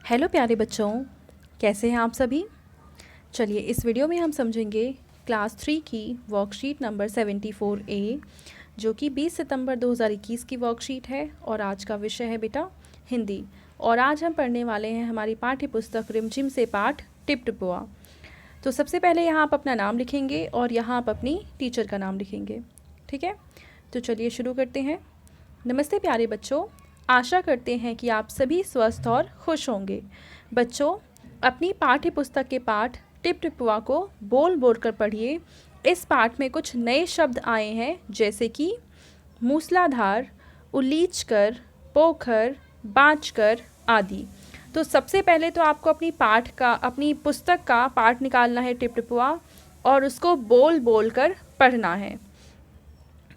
Hello प्यारे बच्चों, कैसे हैं आप सभी। चलिए इस वीडियो में हम समझेंगे क्लास 3 की वर्कशीट नंबर 74A, जो कि 20 सितंबर 2021 की वर्कशीट है और आज का विषय है बेटा हिंदी। और आज हम पढ़ने वाले हैं हमारी पाठ्य पुस्तक रिमझिम से पाठ टिप टिपुआ। तो सबसे पहले यहाँ आप अपना नाम लिखेंगे और यहाँ आप अपनी टीचर का नाम लिखेंगे, ठीक है। तो चलिए शुरू करते हैं। नमस्ते प्यारे बच्चों, आशा करते हैं कि आप सभी स्वस्थ और खुश होंगे। बच्चों, अपनी पाठ्य पुस्तक के पाठ टिप टिपुआ को बोल बोल कर पढ़िए। इस पाठ में कुछ नए शब्द आए हैं, जैसे कि मूसलाधार, उलीच कर, पोखर, बाँच कर आदि। तो सबसे पहले तो आपको अपनी पुस्तक का पाठ निकालना है टिप टिपुआ, और उसको बोल बोल कर पढ़ना है।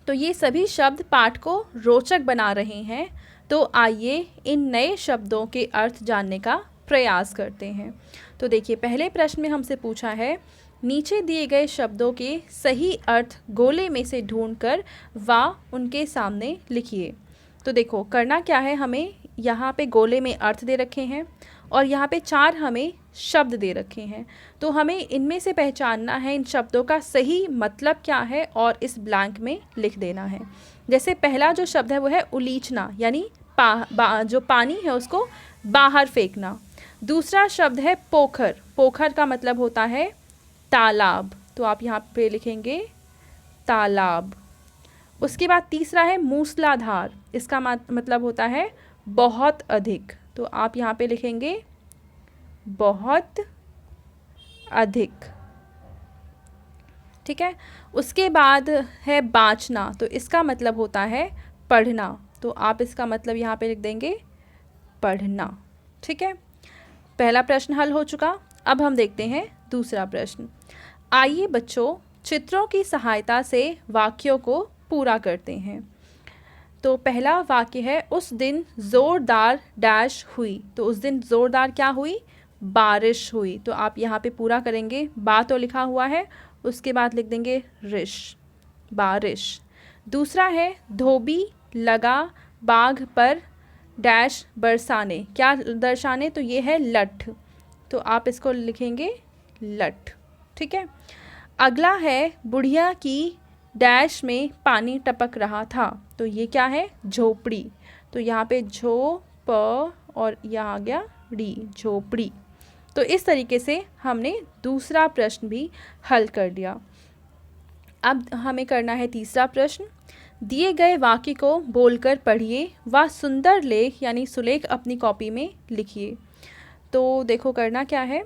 तो ये सभी शब्द पाठ को रोचक बना रहे हैं, तो आइए इन नए शब्दों के अर्थ जानने का प्रयास करते हैं। तो देखिए, पहले प्रश्न में हमसे पूछा है, नीचे दिए गए शब्दों के सही अर्थ गोले में से ढूंढकर व उनके सामने लिखिए। तो देखो करना क्या है, हमें यहाँ पे गोले में अर्थ दे रखे हैं और यहाँ पे 4 हमें शब्द दे रखे हैं। तो हमें इनमें से पहचानना है इन शब्दों का सही मतलब क्या है और इस ब्लैंक में लिख देना है। जैसे पहला जो शब्द है वो है उलीचना, यानी जो पानी है उसको बाहर फेंकना। दूसरा शब्द है पोखर, पोखर का मतलब होता है तालाब, तो आप यहाँ पे लिखेंगे तालाब। उसके बाद तीसरा है मूसलाधार, इसका मतलब होता है बहुत अधिक, तो आप यहाँ पे लिखेंगे बहुत अधिक, ठीक है। उसके बाद है बाँचना, तो इसका मतलब होता है पढ़ना, तो आप इसका मतलब यहाँ पे लिख देंगे पढ़ना, ठीक है। पहला प्रश्न हल हो चुका। अब हम देखते हैं दूसरा प्रश्न। आइए बच्चों, चित्रों की सहायता से वाक्यों को पूरा करते हैं। तो पहला वाक्य है, उस दिन ज़ोरदार डैश हुई। तो उस दिन ज़ोरदार क्या हुई? बारिश हुई। तो आप यहाँ पे पूरा करेंगे, बा तो लिखा हुआ है, उसके बाद लिख देंगे रिश, बारिश। दूसरा है, धोबी लगा बाघ पर डैश बरसाने, क्या दर्शाने? तो ये है लठ, तो आप इसको लिखेंगे लठ, ठीक है। अगला है, बुढ़िया की डैश में पानी टपक रहा था। तो ये क्या है? झोपड़ी, तो यहाँ पे झो प और यहाँ आ गया ड़ी, झोपड़ी। तो इस तरीके से हमने दूसरा प्रश्न भी हल कर दिया। अब हमें करना है तीसरा प्रश्न। दिए गए वाक्य को बोलकर पढ़िए व सुंदर लेख यानी सुलेख अपनी कॉपी में लिखिए। तो देखो करना क्या है,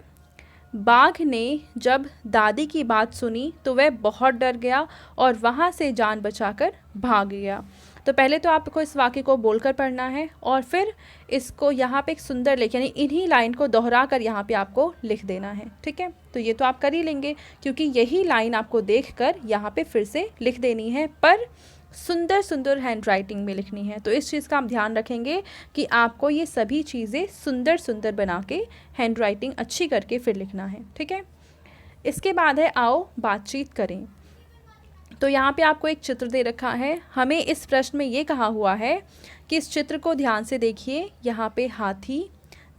बाघ ने जब दादी की बात सुनी तो वह बहुत डर गया और वहाँ से जान बचाकर भाग गया। तो पहले तो आपको इस वाक्य को बोलकर पढ़ना है और फिर इसको यहाँ पे एक सुंदर लेख यानी इन्हीं लाइन को दोहरा कर यहाँ पे आपको लिख देना है, ठीक है। तो ये तो आप कर ही लेंगे, क्योंकि यही लाइन आपको देखकर यहाँ पे फिर से लिख देनी है, पर सुंदर सुंदर हैंड राइटिंग में लिखनी है। तो इस चीज़ का आप ध्यान रखेंगे कि आपको ये सभी चीज़ें सुंदर सुंदर बना के हैंड राइटिंग अच्छी करके फिर लिखना है, ठीक है। इसके बाद है, आओ बातचीत करें। तो यहाँ पे आपको एक चित्र दे रखा है। हमें इस प्रश्न में ये कहा हुआ है कि इस चित्र को ध्यान से देखिए। यहाँ पे हाथी,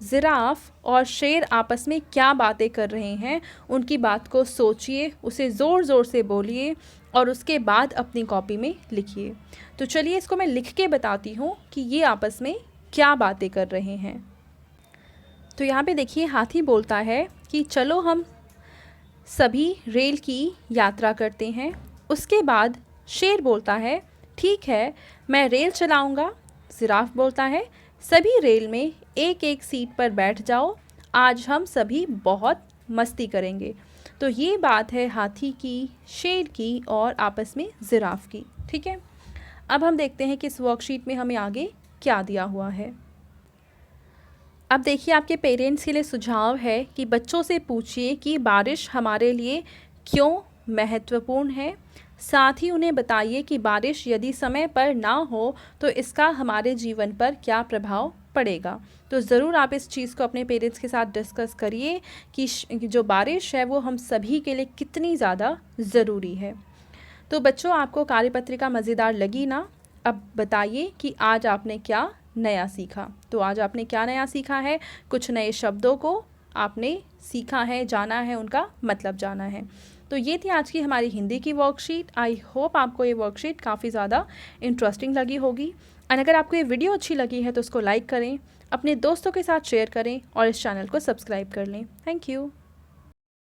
जिराफ और शेर आपस में क्या बातें कर रहे हैं, उनकी बात को सोचिए, उसे ज़ोर ज़ोर से बोलिए और उसके बाद अपनी कॉपी में लिखिए। तो चलिए इसको मैं लिख के बताती हूँ कि ये आपस में क्या बातें कर रहे हैं। तो यहाँ पे देखिए, हाथी बोलता है कि चलो हम सभी रेल की यात्रा करते हैं। उसके बाद शेर बोलता है, ठीक है मैं रेल चलाऊँगा। जिराफ बोलता है, सभी रेल में एक एक सीट पर बैठ जाओ, आज हम सभी बहुत मस्ती करेंगे। तो ये बात है हाथी की, शेर की और आपस में जिराफ की, ठीक है। अब हम देखते हैं कि इस वर्कशीट में हमें आगे क्या दिया हुआ है। अब देखिए, आपके पेरेंट्स के लिए सुझाव है कि बच्चों से पूछिए कि बारिश हमारे लिए क्यों महत्वपूर्ण है। साथ ही उन्हें बताइए कि बारिश यदि समय पर ना हो तो इसका हमारे जीवन पर क्या प्रभाव पड़ेगा। तो ज़रूर आप इस चीज़ को अपने पेरेंट्स के साथ डिस्कस करिए कि जो बारिश है वो हम सभी के लिए कितनी ज़्यादा ज़रूरी है। तो बच्चों, आपको कार्यपत्रिका मज़ेदार लगी ना? अब बताइए कि आज आपने क्या नया सीखा। तो आज आपने क्या नया सीखा है? कुछ नए शब्दों को आपने सीखा है, जाना है, उनका मतलब जाना है। तो ये थी आज की हमारी हिंदी की वर्कशीट। आई होप आपको ये वर्कशीट काफ़ी ज़्यादा इंटरेस्टिंग लगी होगी। और अगर आपको ये वीडियो अच्छी लगी है तो उसको लाइक करें, अपने दोस्तों के साथ शेयर करें और इस चैनल को सब्सक्राइब कर लें। Thank you.